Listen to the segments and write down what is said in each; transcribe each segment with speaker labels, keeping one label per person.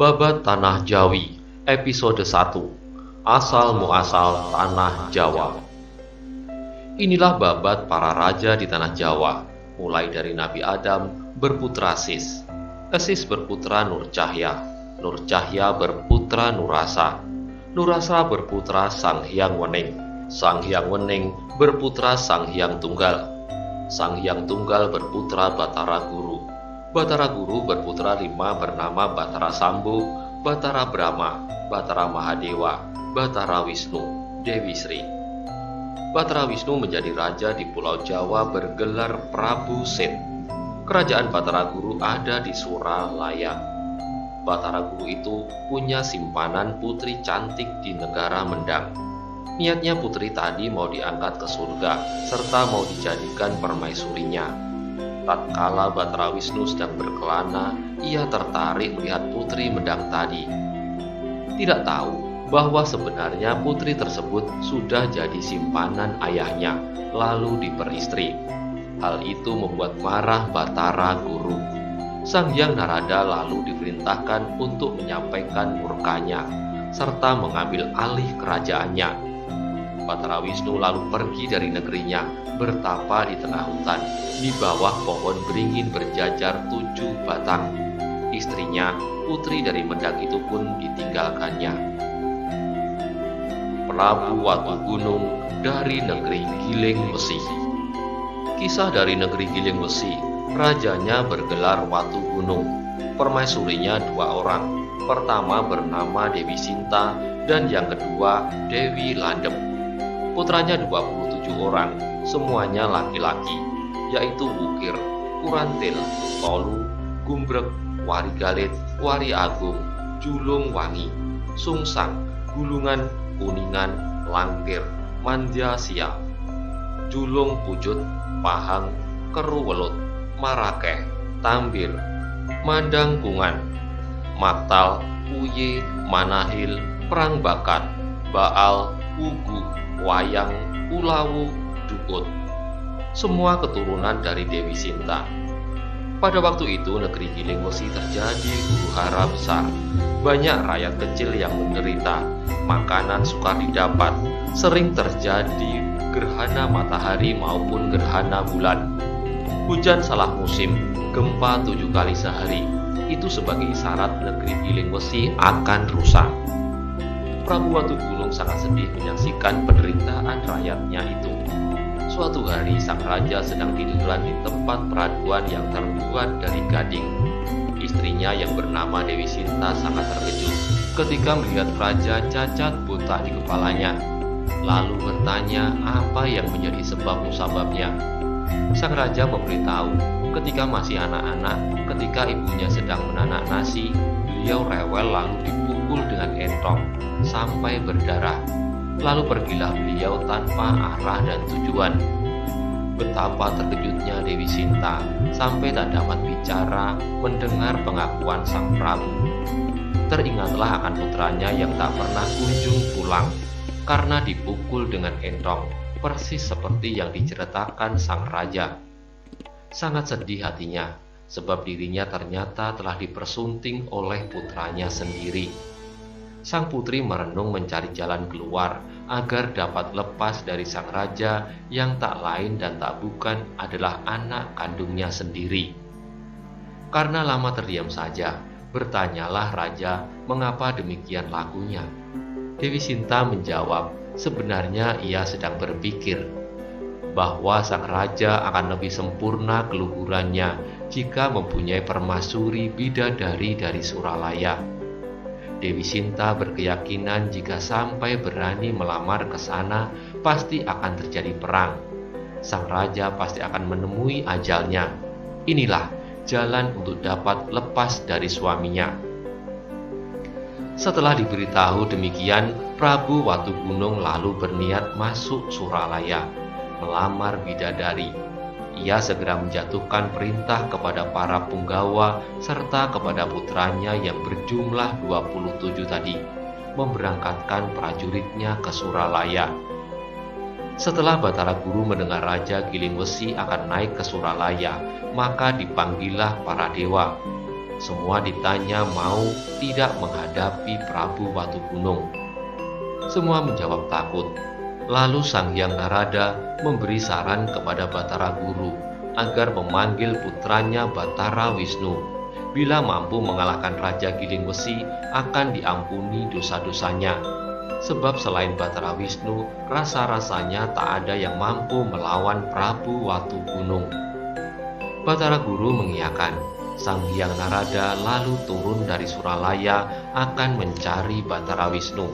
Speaker 1: Babat Tanah Jawi, episode 1. Asal muasal Tanah Jawa. Inilah babat para raja di Tanah Jawa, mulai dari Nabi Adam berputra Sis, Sis berputra Nur Cahya, Nur Cahya berputra Nurasa, Nurasa berputra Sang Hyang Wening, Sang Hyang Wening berputra Sang Hyang Tunggal, Sang Hyang Tunggal berputra Batara Guru, Batara Guru berputra 5 bernama Batara Sambo, Batara Brahma, Batara Mahadewa, Batara Wisnu, Dewi Sri. Batara Wisnu menjadi raja di Pulau Jawa bergelar Prabu Set. Kerajaan Batara Guru ada di Suralaya. Batara Guru itu punya simpanan putri cantik di negara Mendang. Niatnya putri tadi mau diangkat ke surga, serta mau dijadikan permaisurinya. Tatkala Batara Wisnu sedang berkelana, ia tertarik melihat putri Mendang tadi. Tidak tahu bahwa sebenarnya putri tersebut sudah jadi simpanan ayahnya, lalu diperistri. Hal itu membuat marah Batara Guru. Sang Hyang Narada lalu diperintahkan untuk menyampaikan murkanya, serta mengambil alih kerajaannya. Batara Wisnu lalu pergi dari negerinya, bertapa di tengah hutan, di bawah pohon beringin berjajar 7 batang. Istrinya, putri dari Mendang itu pun ditinggalkannya. Prabu Watu Gunung dari negeri Giling Wesi. Kisah dari negeri Giling Wesi, rajanya bergelar Watu Gunung, permaisurinya 2 orang. Pertama bernama Dewi Sinta dan yang kedua Dewi Landep. Putranya 27 orang, semuanya laki-laki, yaitu Wukir, Kurantil, Tolu, Gumbrek, Wari Galit, Wari Agung, Julung Wangi, Sungsang, Gulungan, Kuningan, Langkir, Mandya-sia, Julung Pujut, Pahang, Keruwelut, Marakeh, Tambir, Mandangkungan, Maktal, Uye, Manahil, Perang Bakat, Baal, Ugu, Wayang, Ulawu, Dukut, semua keturunan dari Dewi Sinta. Pada waktu itu negeri Giling Wesi terjadi huru-hara besar. Banyak rakyat kecil yang menderita, makanan sukar didapat, sering terjadi gerhana matahari maupun gerhana bulan. Hujan salah musim, gempa 7 kali sehari. Itu sebagai isyarat negeri Giling Wesi akan rusak. Prabu Watu Gunung sangat sedih menyaksikan penderitaan rakyatnya itu. Suatu hari sang raja sedang tiduran di tempat peraduan yang terbuat dari gading. Istrinya yang bernama Dewi Sinta sangat terkejut ketika melihat raja cacat buta di kepalanya. Lalu bertanya apa yang menjadi sebab musababnya. Sang raja memberitahu ketika masih anak-anak, ketika ibunya sedang menanak nasi, beliau rewel lalu dipukul dengan entong sampai berdarah. Lalu pergilah beliau tanpa arah dan tujuan. Betapa terkejutnya Dewi Sinta sampai tak dapat bicara mendengar pengakuan sang Prabu. Teringatlah akan putranya yang tak pernah kunjung pulang karena dipukul dengan entong, persis seperti yang diceritakan sang raja. Sangat sedih hatinya, sebab dirinya ternyata telah dipersunting oleh putranya sendiri. Sang putri merenung mencari jalan keluar agar dapat lepas dari sang raja yang tak lain dan tak bukan adalah anak kandungnya sendiri. Karena lama terdiam saja, bertanyalah raja mengapa demikian lakunya. Dewi Sinta menjawab, sebenarnya ia sedang berpikir bahwa sang raja akan lebih sempurna keluhurannya jika mempunyai permaisuri bidadari dari Suralaya. Dewi Sinta berkeyakinan jika sampai berani melamar ke sana, pasti akan terjadi perang. Sang raja pasti akan menemui ajalnya. Inilah jalan untuk dapat lepas dari suaminya. Setelah diberitahu demikian, Prabu Watu Gunung lalu berniat masuk Suralaya, melamar bidadari. Ia segera menjatuhkan perintah kepada para punggawa serta kepada putranya yang berjumlah 27 tadi, memberangkatkan prajuritnya ke Suralaya. Setelah Batara Guru mendengar Raja Giling Wesi akan naik ke Suralaya, maka dipanggillah para dewa. Semua ditanya mau tidak menghadapi Prabu Watugunung. Semua menjawab takut. Lalu Sang Hyang Narada memberi saran kepada Batara Guru agar memanggil putranya Batara Wisnu. Bila mampu mengalahkan Raja Giling Wesi, akan diampuni dosa-dosanya. Sebab selain Batara Wisnu, rasa-rasanya tak ada yang mampu melawan Prabu Watugunung. Batara Guru mengiyakan. Sang Hyang Narada lalu turun dari Suralaya akan mencari Batara Wisnu.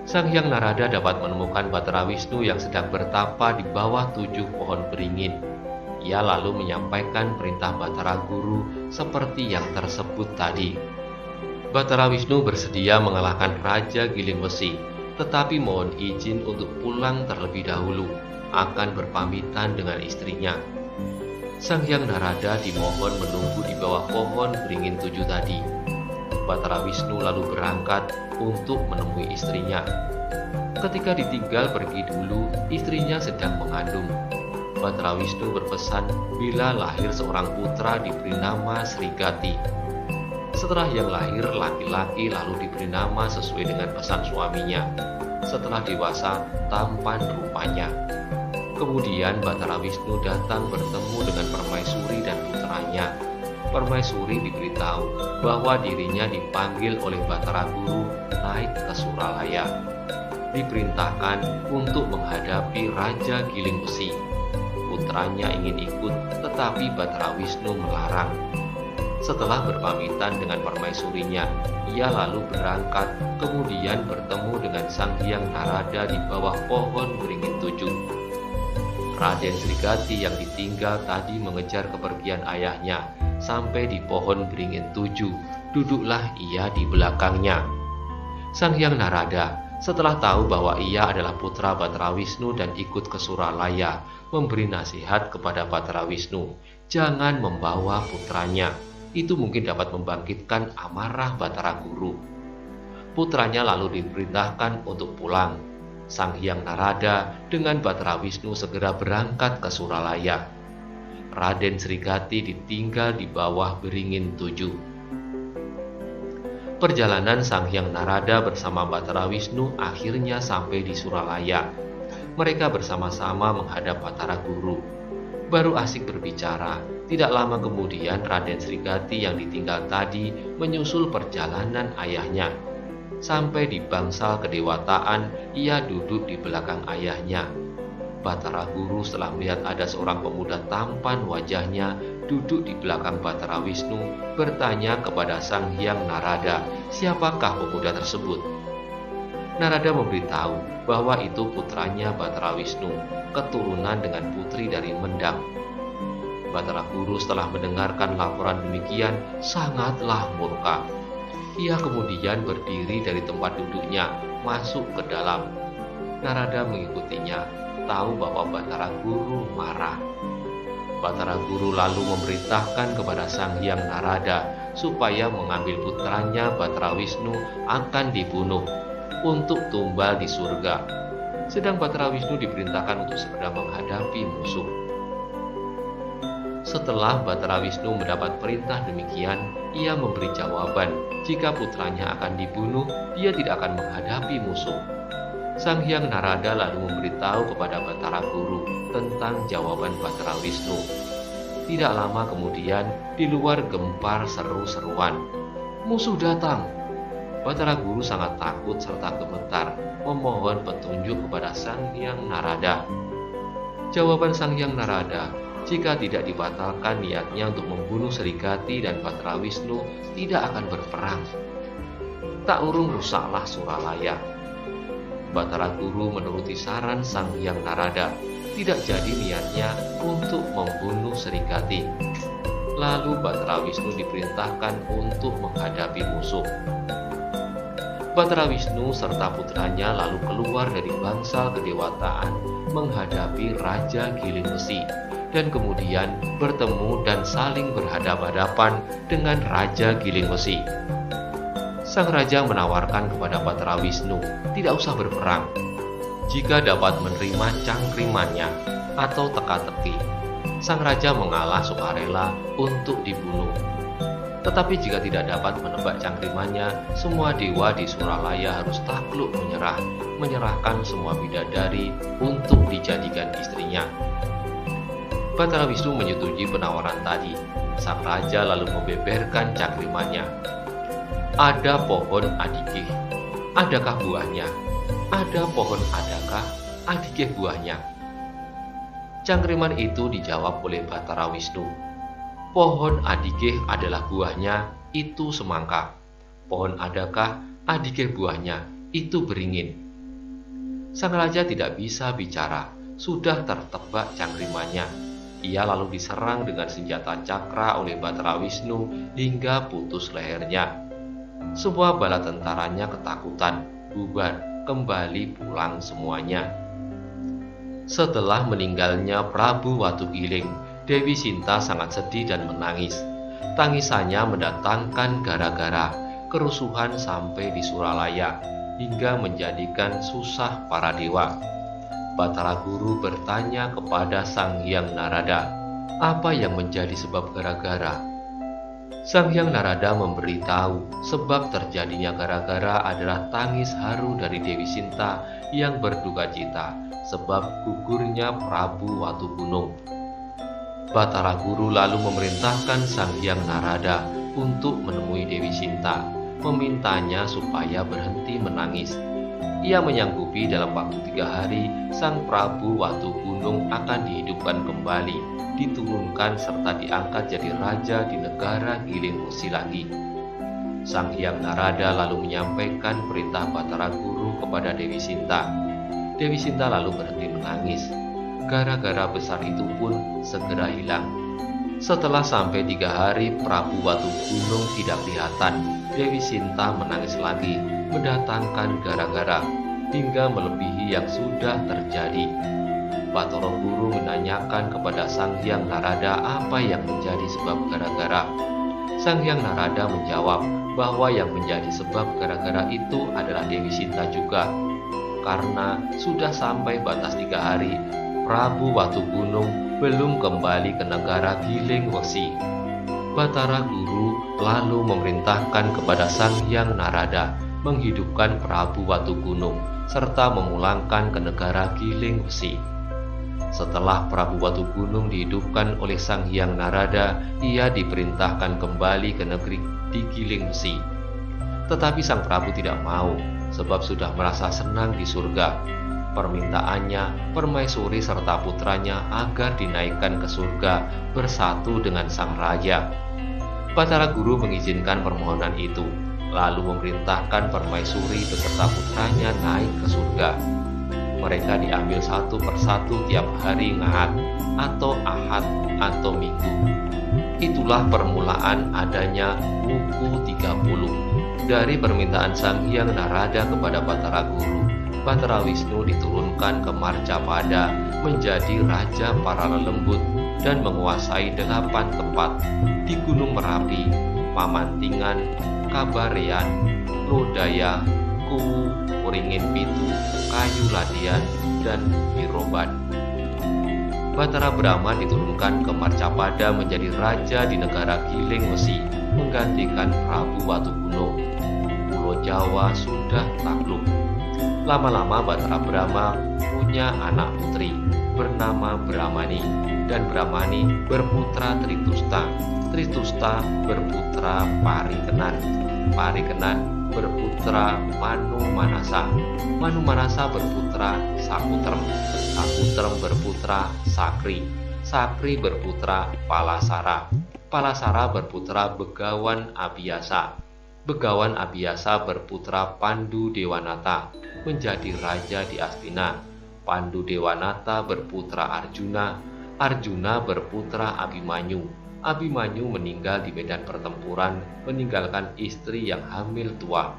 Speaker 1: Sang Hyang Narada dapat menemukan Batara Wisnu yang sedang bertapa di bawah 7 pohon beringin. Ia lalu menyampaikan perintah Batara Guru seperti yang tersebut tadi. Batara Wisnu bersedia mengalahkan Raja Giling Wesi, tetapi mohon izin untuk pulang terlebih dahulu, akan berpamitan dengan istrinya. Sang Hyang Narada dimohon menunggu di bawah pohon beringin 7 tadi. Batara Wisnu lalu berangkat untuk menemui istrinya. Ketika ditinggal pergi dulu, istrinya sedang mengandung. Batara Wisnu berpesan bila lahir seorang putra diberi nama Srigati. Setelah yang lahir laki-laki lalu diberi nama sesuai dengan pesan suaminya. Setelah dewasa, tampan rupanya. Kemudian Batara Wisnu datang bertemu dengan Permaisuri dan putranya. Permaisuri diberitahu bahwa dirinya dipanggil oleh Batara Guru naik ke Suralaya. Diperintahkan untuk menghadapi Raja Giling Wesi. Putranya ingin ikut, tetapi Batara Wisnu melarang. Setelah berpamitan dengan permaisurinya, ia lalu berangkat, kemudian bertemu dengan Sang Hyang Narada di bawah pohon beringin 7. Raden Srigati yang ditinggal tadi mengejar kepergian ayahnya sampai di pohon beringin 7. Duduklah ia di belakangnya. Sang Hyang Narada setelah tahu bahwa ia adalah putra Batara Wisnu dan ikut ke Suralaya, memberi nasihat kepada Batara Wisnu, jangan membawa putranya. Itu mungkin dapat membangkitkan amarah Batara Guru. Putranya lalu diperintahkan untuk pulang. Sang Hyang Narada dengan Batara Wisnu segera berangkat ke Suralaya. Raden Srigati ditinggal di bawah beringin 7. Perjalanan Sang Hyang Narada bersama Batara Wisnu akhirnya sampai di Suralaya. Mereka bersama-sama menghadap Batara Guru. Baru asik berbicara, tidak lama kemudian Raden Srigati yang ditinggal tadi menyusul perjalanan ayahnya. Sampai di bangsal kedewataan, ia duduk di belakang ayahnya. Batara Guru setelah melihat ada seorang pemuda tampan wajahnya duduk di belakang Batara Wisnu, bertanya kepada Sang Hyang Narada, siapakah pemuda tersebut? Narada memberitahu bahwa itu putranya Batara Wisnu, keturunan dengan putri dari Mendang. Batara Guru setelah mendengarkan laporan demikian sangatlah murka. Ia kemudian berdiri dari tempat duduknya, masuk ke dalam. Narada mengikutinya, tahu bahwa Batara Guru marah. Batara Guru lalu memerintahkan kepada Sang Hyang Narada supaya mengambil putranya Batara Wisnu akan dibunuh untuk tumbal di surga. Sedang Batara Wisnu diperintahkan untuk segera menghadapi musuh. Setelah Batara Wisnu mendapat perintah demikian, ia memberi jawaban, jika putranya akan dibunuh, dia tidak akan menghadapi musuh. Sang Hyang Narada lalu memberitahu kepada Batara Guru tentang jawaban Batara Wisnu. Tidak lama kemudian, di luar gempar seru-seruan. Musuh datang. Batara Guru sangat takut serta gemetar, memohon petunjuk kepada Sang Hyang Narada. Jawaban Sang Hyang Narada, jika tidak dibatalkan niatnya untuk membunuh Srigati dan Batara Wisnu, tidak akan berperang. Tak urung rusaklah Suralaya. Batara Guru menuruti saran Sang Hyang Narada, tidak jadi niatnya untuk membunuh Srigati. Lalu Batara Wisnu diperintahkan untuk menghadapi musuh. Batara Wisnu serta putranya lalu keluar dari bangsal kedewataan menghadapi Raja Giling Wesi, dan kemudian bertemu dan saling berhadapan-hadapan dengan Raja Giling Wesi. Sang raja menawarkan kepada Batara Wisnu tidak usah berperang. Jika dapat menerima cangkrimannya atau teka-teki, sang raja mengalah sukarela untuk dibunuh. Tetapi jika tidak dapat menebak cangkrimannya, semua dewa di Suralaya harus takluk menyerahkan semua bidadari untuk dijadikan istrinya. Batara Wisnu menyetujui penawaran tadi. Sang raja lalu membeberkan cangkrimannya. Ada pohon adikih, adakah buahnya? Ada pohon adakah, adikih buahnya? Cangkriman itu dijawab oleh Batara Wisnu. Pohon adikih adalah buahnya, itu semangka. Pohon adakah, adikih buahnya, itu beringin. Sang raja tidak bisa bicara, sudah tertebak cangkrimannya. Ia lalu diserang dengan senjata cakra oleh Batara Wisnu hingga putus lehernya. Semua bala tentaranya ketakutan, bubar, kembali pulang semuanya. Setelah meninggalnya Prabu Watugiling, Dewi Sinta sangat sedih dan menangis. Tangisannya mendatangkan gara-gara kerusuhan sampai di Suralaya, hingga menjadikan susah para dewa. Batara Guru bertanya kepada Sang Hyang Narada, apa yang menjadi sebab gara-gara? Sang Hyang Narada memberitahu sebab terjadinya gara-gara adalah tangis haru dari Dewi Sinta yang berduka cita sebab gugurnya Prabu Watugunung. Batara Guru lalu memerintahkan Sang Hyang Narada untuk menemui Dewi Sinta, memintanya supaya berhenti menangis. Ia menyanggupi dalam waktu 3 hari Sang Prabu Watugunung akan dihidupkan kembali, diturunkan serta diangkat jadi raja di negara Giling Wesi lagi. Sang Hyang Narada lalu menyampaikan perintah Batara Guru kepada Dewi Sinta. Dewi Sinta lalu berhenti menangis. Gara-gara besar itu pun segera hilang. Setelah sampai 3 hari Prabu Watugunung tidak kelihatan, Dewi Sinta menangis lagi, mendatangkan gara-gara, hingga melebihi yang sudah terjadi. Batara Guru menanyakan kepada Sang Hyang Narada apa yang menjadi sebab gara-gara. Sang Hyang Narada menjawab bahwa yang menjadi sebab gara-gara itu adalah Dewi Sinta juga. Karena sudah sampai batas 3 hari, Prabu Watugunung belum kembali ke negara Giling Wesi. Batara Guru lalu memerintahkan kepada Sang Hyang Narada menghidupkan Prabu Watugunung serta memulangkan ke negara Giling Wesi. Setelah Prabu Watugunung dihidupkan oleh Sang Hyang Narada, ia diperintahkan kembali ke negeri di Giling Wesi. Tetapi Sang Prabu tidak mau, sebab sudah merasa senang di surga. Permintaannya, permaisuri serta putranya agar dinaikkan ke surga bersatu dengan sang raja. Batara Guru mengizinkan permohonan itu, lalu memerintahkan permaisuri beserta putranya naik ke surga. Mereka diambil satu persatu tiap hari Ahad atau Ahad atau Minggu. Itulah permulaan adanya buku 30. Dari permintaan Sang Hyang Narada kepada Batara Guru, Batara Wisnu diturunkan ke Marcapada menjadi raja para lelembut dan menguasai 8 tempat di Gunung Merapi, Pamantingan, Kabarean, Lodaya, Kuwu, Kuringin Pitu, Kayu Ladian, dan Biroban. Batara Brahma diturunkan ke Marcapada menjadi raja di negara Giling Wesi, menggantikan Prabu Watugunung. Pulau Jawa sudah takluk. Lama-lama Batara Brahma punya anak putri bernama Brahmani, dan Brahmani berputra Tritusta. Tritusta berputra Parikenan. Parikenan berputra Manu Manasa. Manu Manasa berputra Sakutrem. Sakutrem berputra Sakri. Sakri berputra Palasara. Palasara berputra Begawan Abiyasa. Begawan Abiyasa berputra Pandu Dewanata, menjadi raja di Astina. Pandu Dewanata berputra Arjuna. Arjuna berputra Abimanyu. Abimanyu meninggal di medan pertempuran, meninggalkan istri yang hamil tua.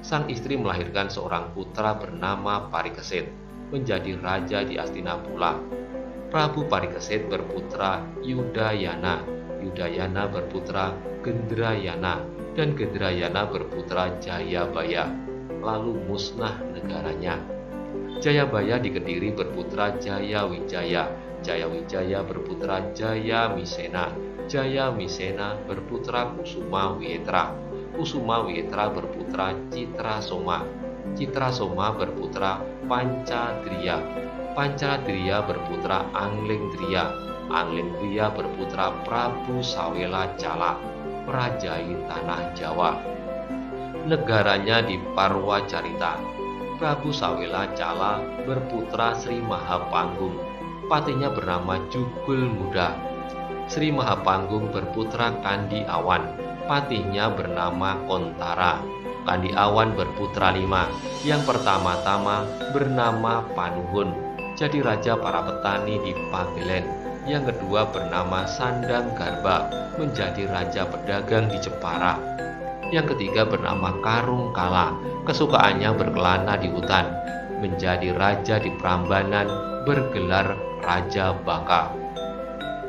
Speaker 1: Sang istri melahirkan seorang putra bernama Parikesit, menjadi raja di Astina pula. Prabu Parikesit berputra Yudayana. Yudayana berputra Gendrayana, dan Gendrayana berputra Jayabaya. Lalu musnah negaranya. Jayabaya di Kediri berputra Jayawijaya. Jayawijaya berputra Jayamisena. Jaya Misena berputra Kusuma Wietra. Kusuma Wietra berputra Citra Soma. Citra Soma berputra Pancadriya. Pancadriya berputra Anglingdriya. Anglingdriya berputra Prabu Sawela Cala, merajai tanah Jawa. Negaranya di Parwacarita. Prabu Sawela Cala berputra Sri Mahapanggung. Patinya bernama Jugul Muda. Sri Mahapanggung berputra Kandi Awan. Patinya bernama Kontara. Kandi Awan berputra 5. Yang pertama-tama bernama Panuhun, jadi raja para petani di Pagelen. Yang kedua bernama Sandang Garba, menjadi raja pedagang di Jepara. Yang ketiga bernama Karung Kala, kesukaannya berkelana di hutan, menjadi raja di Prambanan, bergelar Raja Baka.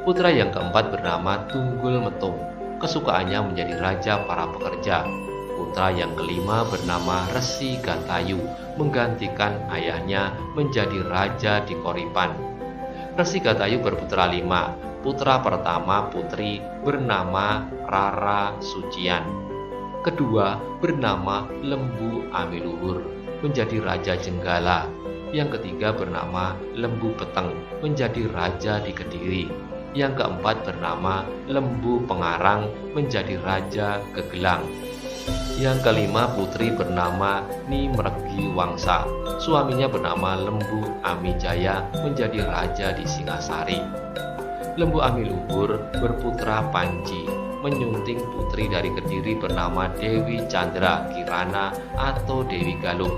Speaker 1: Putra yang keempat bernama Tunggul Metung, kesukaannya menjadi raja para pekerja. Putra yang kelima bernama Resi Gatayu, menggantikan ayahnya menjadi raja di Koripan. Resi Gatayu berputra 5. Putra pertama putri bernama Rara Sucian. Kedua bernama Lembu Amiluhur, menjadi raja Jenggala. Yang ketiga bernama Lembu Peteng, menjadi raja di Kediri. Yang keempat bernama Lembu Pengarang, menjadi raja Gegelang. Yang kelima putri bernama Nimregi Wangsa. Suaminya bernama Lembu Amijaya, menjadi raja di Singasari. Lembu Amiluhur berputra Panji, menyunting putri dari Kediri bernama Dewi Chandra Kirana atau Dewi Galung.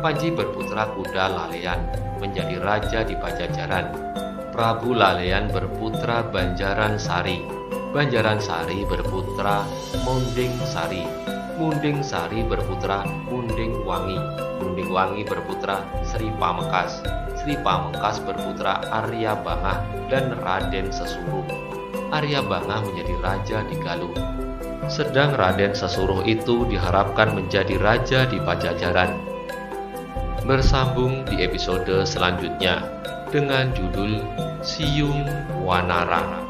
Speaker 1: Panji berputra Kuda Lalean, menjadi raja di Pajajaran. Prabu Lalean berputra Banjaran Sari. Banjaran Sari berputra Munding Sari. Munding Sari berputra Munding Wangi. Munding Wangi berputra Sri Pamengkas. Sri Pamengkas berputra Arya Bangah dan Raden Sesuruh. Arya Bangah menjadi raja di Galuh. Sedang Raden Sesuruh itu diharapkan menjadi raja di Pajajaran. Bersambung di episode selanjutnya dengan judul Siyung Wanara.